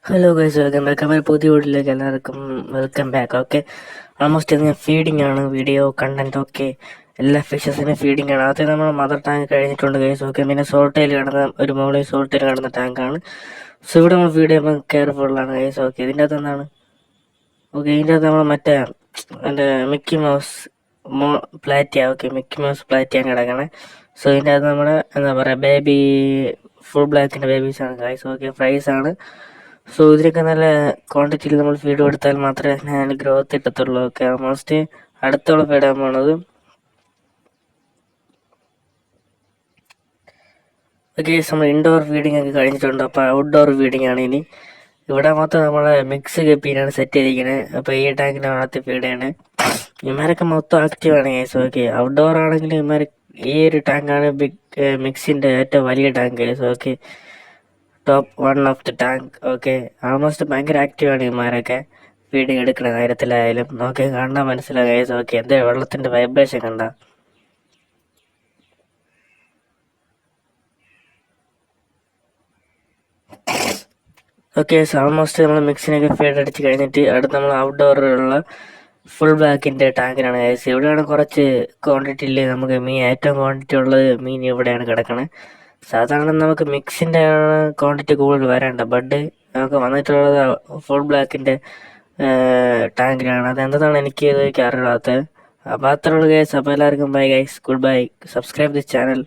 Hello guys, welcome back. നമ്മുടെ പുതിയ വീഡിയോയിലേക്ക് എല്ലാവർക്കും വെൽക്കം ബാക്ക്. ഓക്കെ, ഓൾമോസ്റ്റ് ഇന്ന് ഫീഡിംഗ് ആണ്, വീഡിയോ കണ്ടന്റ്. ഓക്കെ, എല്ലാ ഫിഷസിനും ഫീഡിംഗ് ആണ്. ആദ്യം നമ്മൾ മദർ ടാങ്ക് കഴിഞ്ഞിട്ടുണ്ട് ഗൈസ്. ഓക്കെ, പിന്നെ സോൾട്ടയിൽ കിടന്ന ഒരു മോളിൽ സോൾട്ടയിൽ കിടന്ന ടാങ്കാണ്. സോ ഇവിടെ നമ്മൾ ഫീഡ് ചെയ്യുമ്പോൾ കെയർഫുള്ളാണ് ഗൈസ്. ഓക്കെ, ഇതിൻ്റെ അകത്ത് എന്താണ്? ഓക്കെ, ഇതിൻ്റെ അകത്ത് നമ്മൾ മറ്റേ എൻ്റെ മിക്കി മൗസ് പ്ലാറ്റിയ. ഓക്കെ, മിക്കി മൗസ് പ്ലാറ്റിയാണ് കിടക്കണേ. സോ ഇതിൻ്റെ അകത്ത് നമ്മുടെ എന്താ പറയുക, ബേബി ഫുൾ ബ്ലാക്കിൻ്റെ ബേബീസാണ് ഗൈസ്. ഓക്കെ, ഫ്രൈസ് ആണ്. സോ ഇതിനൊക്കെ നല്ല ക്വാണ്ടിറ്റിയിൽ നമ്മൾ ഫീഡ് കൊടുത്താൽ മാത്രമേ അതിന് ഗ്രോത്ത് കിട്ടത്തുള്ളൂ. ഓക്കെ, ഓൾമോസ്റ്റ് അടുത്തുള്ള ഫീഡാൻ പോണത്. ഓക്കെ, നമ്മൾ ഇൻഡോർ ഫീഡിംഗ് ഒക്കെ കഴിഞ്ഞിട്ടുണ്ട്. അപ്പോൾ ഔട്ട്ഡോർ ഫീഡിംഗ് ആണ് ഇനി. ഇവിടെ മൊത്തം നമ്മളെ മിക്സ് ഗപ്പീനാണ് സെറ്റ് ചെയ്തിരിക്കുന്നത്. അപ്പോൾ ഈ ടാങ്കിൻ്റെ വളർത്തി ഫീഡ് ചെയ്യണേ. ഇമാരൊക്കെ മൊത്തം ആക്റ്റീവാണ് ഗൈസ്. ഓക്കെ, ഔട്ട്ഡോർ ആണെങ്കിൽ ഇമാർ ഈ ഒരു ടാങ്കാണ് മിക്സിൻ്റെ ഏറ്റവും വലിയ tank guys. Okay, top one of the tank. Okay, almost ഭയങ്കര ആക്റ്റീവാണ് ഇമാരൊക്കെ ഫീഡിങ് എടുക്കുന്ന കാര്യത്തിലായാലും. നോക്കി കണ്ടാൽ മനസ്സിലാകും ഗൈസ്. ഓക്കെ, എന്താ വെള്ളത്തിൻ്റെ വൈബ്രേഷൻ കണ്ട. ഓക്കെ, ആൾമോസ്റ്റ് നമ്മൾ മിക്സിനൊക്കെ ഫീഡ് അടിച്ച് കഴിഞ്ഞിട്ട് അടുത്ത് നമ്മൾ ഔട്ട്ഡോറിലുള്ള ഫുൾ ബ്ലാക്കിൻ്റെ ടാങ്കിനാണ് ഗൈസ്. ഇവിടെയാണ് കുറച്ച് ക്വാണ്ടിറ്റിയിൽ നമുക്ക് മീൻ ഏറ്റവും ക്വാണ്ടിറ്റി ഉള്ളത് മീൻ ഇവിടെയാണ് കിടക്കണത്. സാധാരണ നമുക്ക് മിക്സിൻ്റെ ക്വാണ്ടിറ്റി കൂടുതൽ വരേണ്ട, ബട്ട് നമുക്ക് വന്നിട്ടുള്ളത് ഫുൾ ബ്ലാക്കിൻ്റെ ടാങ്കിലാണ്. അതെന്താണ് എനിക്ക് ഇതൊക്കെ അറിയാത്തത്. അപ്പോൾ അത്രയുള്ള ഗൈസ്. അപ്പോൾ എല്ലാവർക്കും bye guys, good bye. Subscribe this channel.